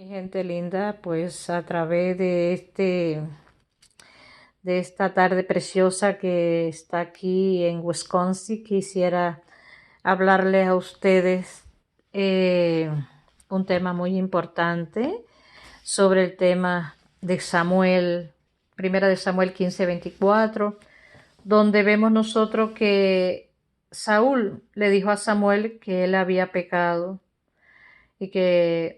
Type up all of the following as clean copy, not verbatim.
Mi gente linda, pues a través de esta tarde preciosa que está aquí en Wisconsin, quisiera hablarles a ustedes eh, un tema muy importante sobre el tema de Samuel, primera de Samuel 15:24, donde vemos nosotros que Saúl le dijo a Samuel que él había pecado y que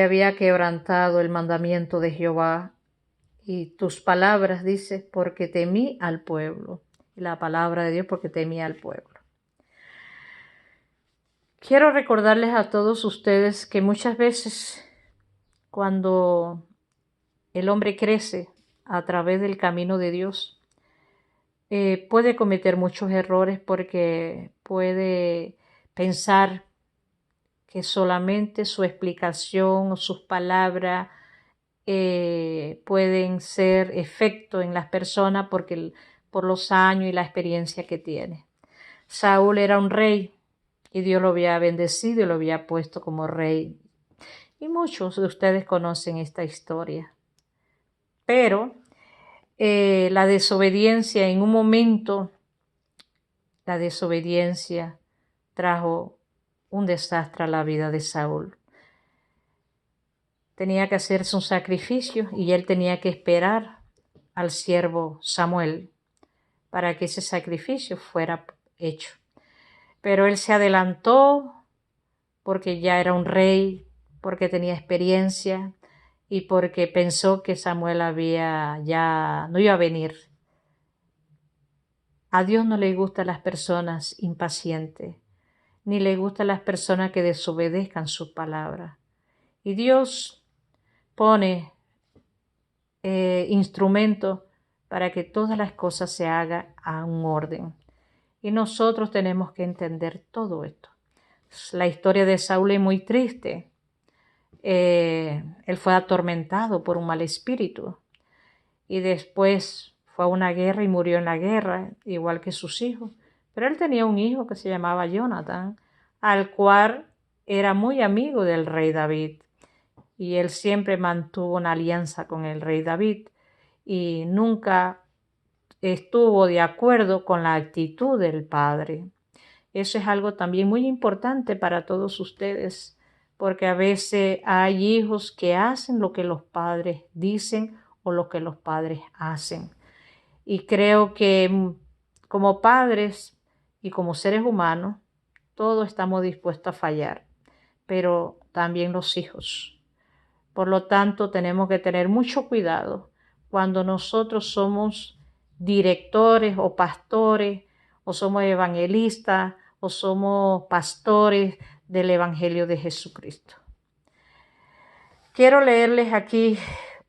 había quebrantado el mandamiento de Jehová y tus palabras, dice, porque temí al pueblo. Y la palabra de Dios, porque temí al pueblo. Quiero recordarles a todos ustedes que muchas veces cuando el hombre crece a través del camino de Dios, puede cometer muchos errores porque puede pensar que solamente su explicación o sus palabras pueden ser efecto en las personas por los años y la experiencia que tiene. Saúl era un rey y Dios lo había bendecido y lo había puesto como rey. Y muchos de ustedes conocen esta historia. Pero la desobediencia, en un momento, la desobediencia trajo un desastre a la vida de Saúl. Tenía que hacerse un sacrificio y él tenía que esperar al siervo Samuel para que ese sacrificio fuera hecho. Pero él se adelantó porque ya era un rey, porque tenía experiencia y porque pensó que Samuel ya no iba a venir. A Dios no le gustan las personas impacientes, ni le gustan las personas que desobedezcan su palabra. Y Dios pone instrumentos para que todas las cosas se hagan a un orden. Y nosotros tenemos que entender todo esto. La historia de Saúl es muy triste. Él fue atormentado por un mal espíritu y después fue a una guerra y murió en la guerra, igual que sus hijos. Pero él tenía un hijo que se llamaba Jonathan, al cual era muy amigo del rey David. Y él siempre mantuvo una alianza con el rey David y nunca estuvo de acuerdo con la actitud del padre. Eso es algo también muy importante para todos ustedes, porque a veces hay hijos que hacen lo que los padres dicen o lo que los padres hacen. Y creo que como padres y como seres humanos, todos estamos dispuestos a fallar, pero también los hijos. Por lo tanto, tenemos que tener mucho cuidado cuando nosotros somos directores o pastores, o somos evangelistas, o somos pastores del Evangelio de Jesucristo. Quiero leerles aquí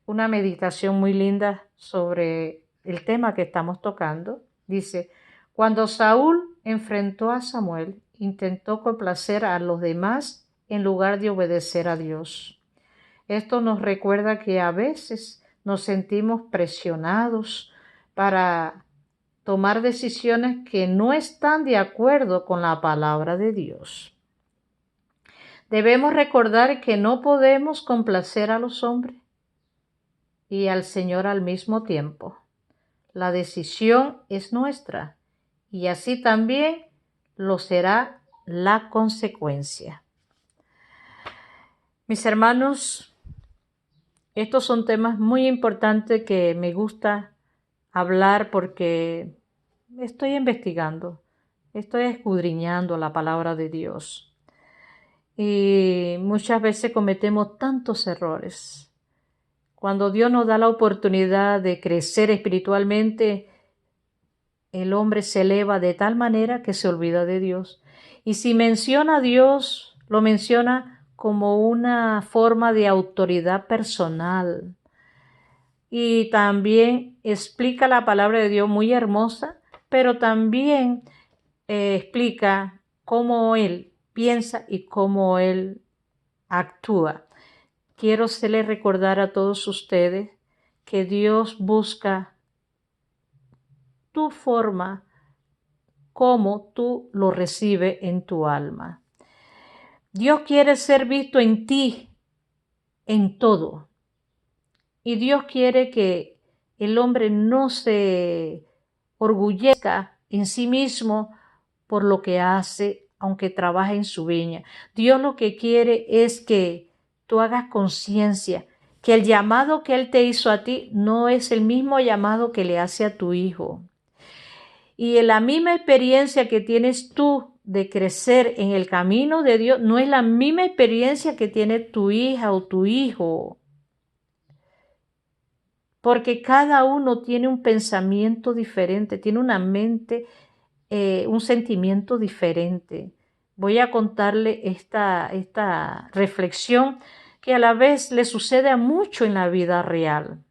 una meditación muy linda sobre el tema que estamos tocando. Dice, cuando Saúl enfrentó a Samuel, intentó complacer a los demás en lugar de obedecer a Dios. Esto nos recuerda que a veces nos sentimos presionados para tomar decisiones que no están de acuerdo con la palabra de Dios. Debemos recordar que no podemos complacer a los hombres y al Señor al mismo tiempo. La decisión es nuestra y así también lo será la consecuencia. Mis hermanos, estos son temas muy importantes que me gusta hablar porque estoy investigando, estoy escudriñando la palabra de Dios. Y muchas veces cometemos tantos errores. Cuando Dios nos da la oportunidad de crecer espiritualmente, el hombre se eleva de tal manera que se olvida de Dios. Y si menciona a Dios, lo menciona como una forma de autoridad personal. Y también explica la palabra de Dios muy hermosa, pero también explica cómo Él piensa y cómo Él actúa. Quiero hacerles recordar a todos ustedes que Dios busca tu forma, cómo tú lo recibes en tu alma. Dios quiere ser visto en ti en todo. Y Dios quiere que el hombre no se orgullezca en sí mismo por lo que hace, aunque trabaje en su viña. Dios lo que quiere es que tú hagas conciencia que el llamado que Él te hizo a ti no es el mismo llamado que le hace a tu hijo. Y en la misma experiencia que tienes tú de crecer en el camino de Dios, no es la misma experiencia que tiene tu hija o tu hijo. Porque cada uno tiene un pensamiento diferente, tiene una mente, un sentimiento diferente. Voy a contarle esta reflexión que a la vez le sucede a mucho en la vida real.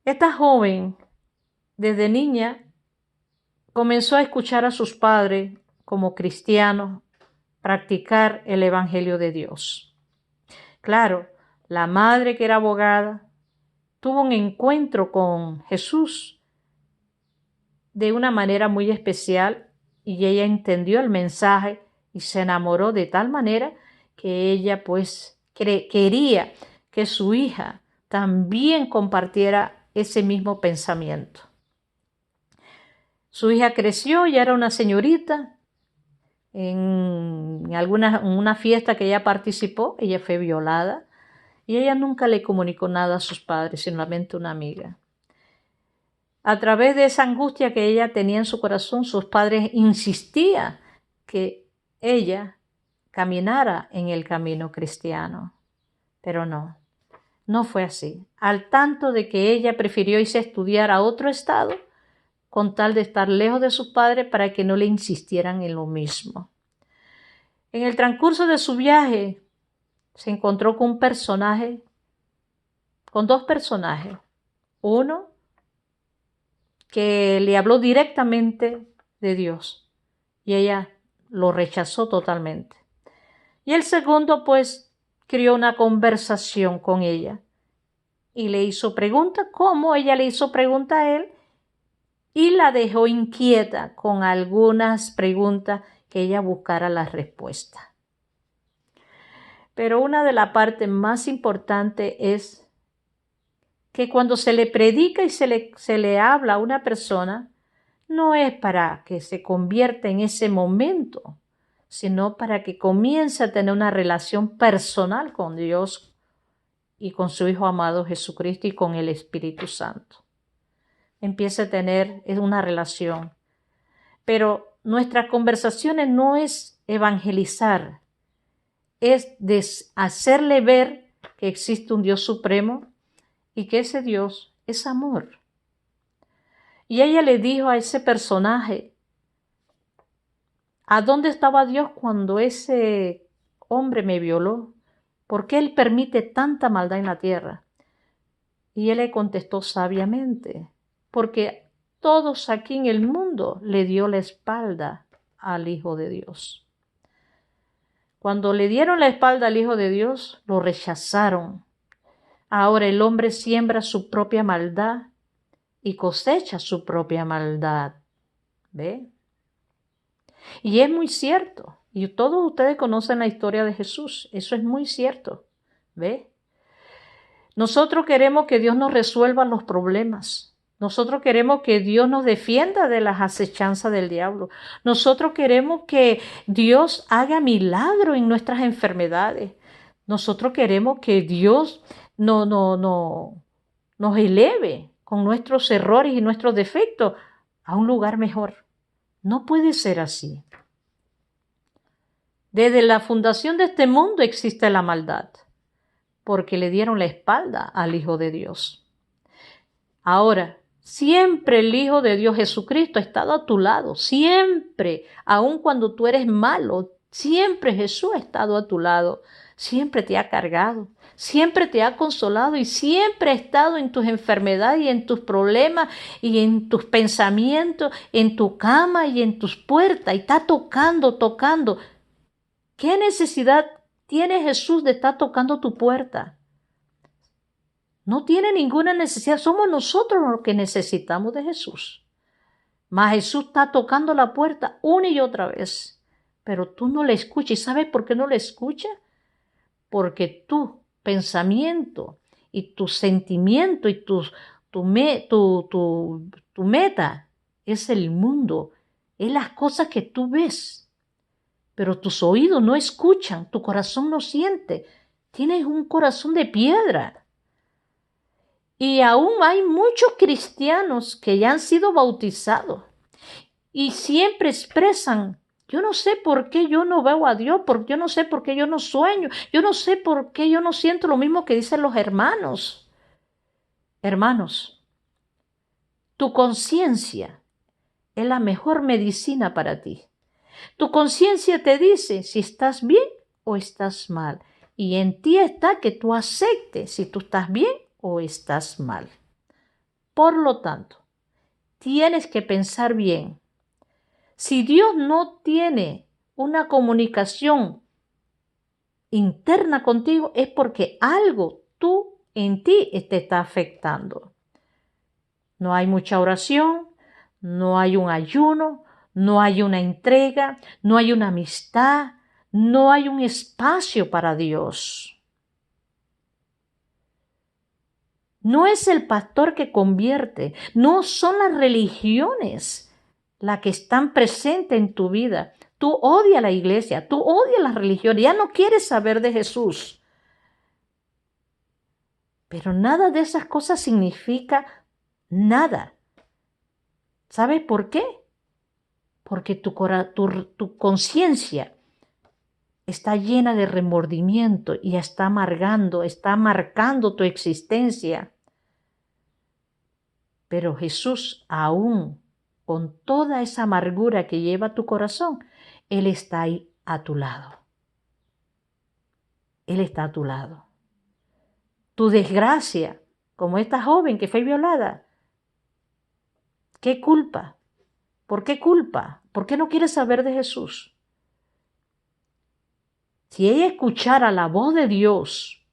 Esta joven, desde niña, comenzó a escuchar a sus padres como cristianos practicar el Evangelio de Dios. Claro, la madre, que era abogada, tuvo un encuentro con Jesús de una manera muy especial y ella entendió el mensaje y se enamoró de tal manera que ella pues quería que su hija también compartiera ese mismo pensamiento. Su hija creció, ya era una señorita. En una fiesta que ella participó, ella fue violada y ella nunca le comunicó nada a sus padres, solamente una amiga. A través de esa angustia que ella tenía en su corazón, sus padres insistían que ella caminara en el camino cristiano. Pero no fue así. Al tanto de que ella prefirió irse a estudiar a otro estado con tal de estar lejos de sus padres para que no le insistieran en lo mismo. En el transcurso de su viaje se encontró con dos personajes. Uno que le habló directamente de Dios y ella lo rechazó totalmente. Y el segundo pues creó una conversación con ella y le hizo preguntas, como ella le hizo preguntas a él, y la dejó inquieta con algunas preguntas que ella buscara la respuesta. Pero una de las partes más importantes es que cuando se le predica y se le habla a una persona, no es para que se convierta en ese momento, sino para que comience a tener una relación personal con Dios y con su Hijo amado Jesucristo y con el Espíritu Santo. Empiece a tener una relación. Pero nuestras conversaciones no es evangelizar, es hacerle ver que existe un Dios supremo y que ese Dios es amor. Y ella le dijo a ese personaje, ¿a dónde estaba Dios cuando ese hombre me violó? ¿Por qué Él permite tanta maldad en la tierra? Y él le contestó sabiamente, porque todos aquí en el mundo le dio la espalda al Hijo de Dios. Cuando le dieron la espalda al Hijo de Dios, lo rechazaron. Ahora el hombre siembra su propia maldad y cosecha su propia maldad. ¿Ve? Y es muy cierto. Y todos ustedes conocen la historia de Jesús. Eso es muy cierto. ¿Ve? Nosotros queremos que Dios nos resuelva los problemas. Nosotros queremos que Dios nos defienda de las acechanzas del diablo. Nosotros queremos que Dios haga milagro en nuestras enfermedades. Nosotros queremos que Dios nos eleve con nuestros errores y nuestros defectos a un lugar mejor. No puede ser así. Desde la fundación de este mundo existe la maldad, porque le dieron la espalda al Hijo de Dios. Ahora, siempre el Hijo de Dios Jesucristo ha estado a tu lado, siempre, aun cuando tú eres malo, siempre Jesús ha estado a tu lado, siempre te ha cargado, siempre te ha consolado y siempre ha estado en tus enfermedades y en tus problemas y en tus pensamientos, en tu cama y en tus puertas, y está tocando. ¿Qué necesidad tiene Jesús de estar tocando tu puerta? No tiene ninguna necesidad. Somos nosotros los que necesitamos de Jesús. Mas Jesús está tocando la puerta una y otra vez. Pero tú no le escuchas. ¿Y sabes por qué no le escuchas? porque tu pensamiento y tu sentimiento y tu meta es el mundo, es las cosas que tú ves, pero tus oídos no escuchan, tu corazón no siente. Tienes un corazón de piedra. Y aún hay muchos cristianos que ya han sido bautizados y siempre expresan: yo no sé por qué yo no veo a Dios, yo no sé por qué yo no sueño, yo no sé por qué yo no siento lo mismo que dicen los hermanos. Hermanos, tu conciencia es la mejor medicina para ti. Tu conciencia te dice si estás bien o estás mal. Y en ti está que tú aceptes si tú estás bien o estás mal. Por lo tanto, tienes que pensar bien. Si Dios no tiene una comunicación interna contigo, es porque algo tú en ti te está afectando. No hay mucha oración, no hay un ayuno, no hay una entrega, no hay una amistad, no hay un espacio para Dios. No es el pastor que convierte, no son las religiones las que están presentes en tu vida. Tú odias la iglesia, tú odias las religiones, ya no quieres saber de Jesús. Pero nada de esas cosas significa nada. ¿Sabes por qué? Porque tu conciencia está llena de remordimiento y está marcando tu existencia. Pero Jesús, aún con toda esa amargura que lleva tu corazón, Él está ahí a tu lado. Él está a tu lado. Tu desgracia, como esta joven que fue violada, ¿qué culpa? ¿Por qué culpa? ¿Por qué no quieres saber de Jesús? Si ella escuchara la voz de Dios,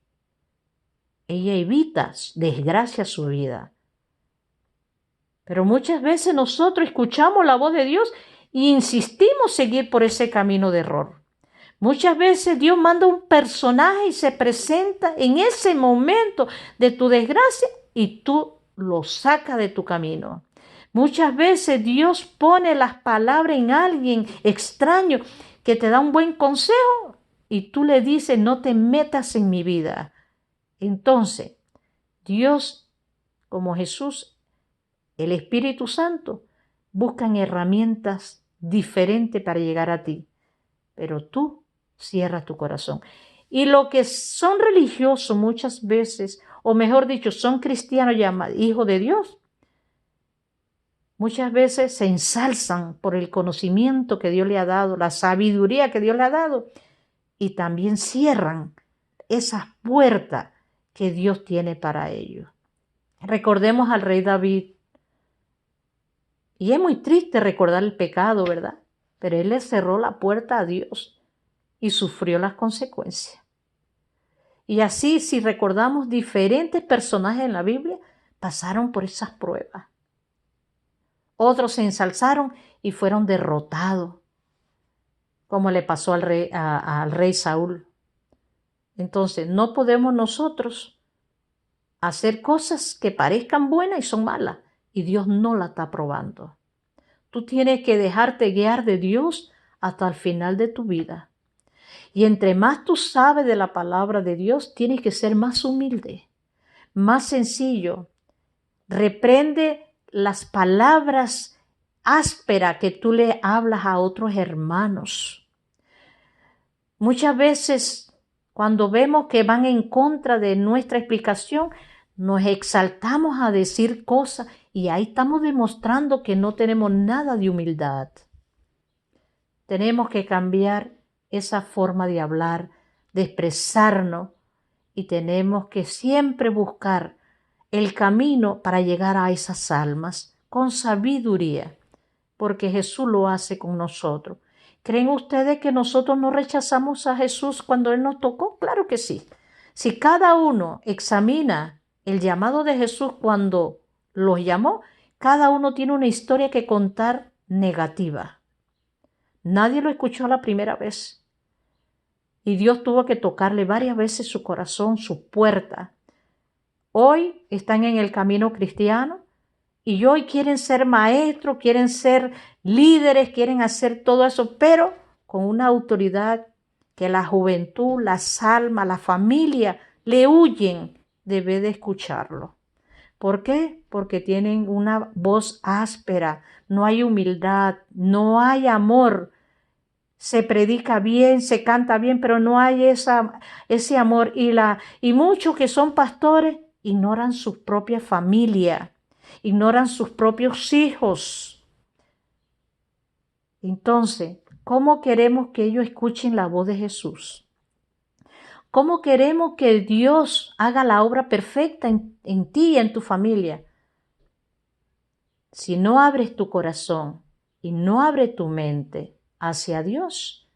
ella evita desgracia a su vida. Pero muchas veces nosotros escuchamos la voz de Dios e insistimos seguir por ese camino de error. Muchas veces Dios manda un personaje y se presenta en ese momento de tu desgracia y tú lo sacas de tu camino. Muchas veces Dios pone las palabras en alguien extraño que te da un buen consejo y tú le dices: no te metas en mi vida. Entonces, Dios, como Jesús, el Espíritu Santo, buscan herramientas diferentes para llegar a ti, pero tú cierras tu corazón. Y los que son religiosos muchas veces, o mejor dicho, son cristianos llamados hijos de Dios, muchas veces se ensalzan por el conocimiento que Dios le ha dado, la sabiduría que Dios le ha dado, y también cierran esas puertas que Dios tiene para ellos. Recordemos al rey David. Y es muy triste recordar el pecado, ¿verdad? Pero él le cerró la puerta a Dios y sufrió las consecuencias. Y así, si recordamos diferentes personajes en la Biblia, pasaron por esas pruebas. Otros se ensalzaron y fueron derrotados, como le pasó al rey Saúl. Entonces, no podemos nosotros hacer cosas que parezcan buenas y son malas, y Dios no la está aprobando. Tú tienes que dejarte guiar de Dios hasta el final de tu vida. Y entre más tú sabes de la palabra de Dios, tienes que ser más humilde, más sencillo. Reprende las palabras ásperas que tú le hablas a otros hermanos. Muchas veces, cuando vemos que van en contra de nuestra explicación, nos exaltamos a decir cosas y ahí estamos demostrando que no tenemos nada de humildad. Tenemos que cambiar esa forma de hablar, de expresarnos, y tenemos que siempre buscar el camino para llegar a esas almas con sabiduría, porque Jesús lo hace con nosotros. ¿Creen ustedes que nosotros no rechazamos a Jesús cuando Él nos tocó? Claro que sí. Si cada uno examina el llamado de Jesús cuando los llamó, cada uno tiene una historia que contar negativa. Nadie lo escuchó la primera vez. y Dios tuvo que tocarle varias veces su corazón, su puerta. Hoy están en el camino cristiano y hoy quieren ser maestros, quieren ser líderes, quieren hacer todo eso, pero con una autoridad que la juventud, las almas, la familia le huyen de vez de escucharlo. ¿Por qué? Porque tienen una voz áspera, no hay humildad, no hay amor. Se predica bien, se canta bien, pero no hay ese amor. Y muchos que son pastores ignoran su propia familia, ignoran sus propios hijos. Entonces, ¿cómo queremos que ellos escuchen la voz de Jesús? ¿Cómo queremos que Dios haga la obra perfecta en ti y en tu familia? Si no abres tu corazón y no abres tu mente hacia Dios,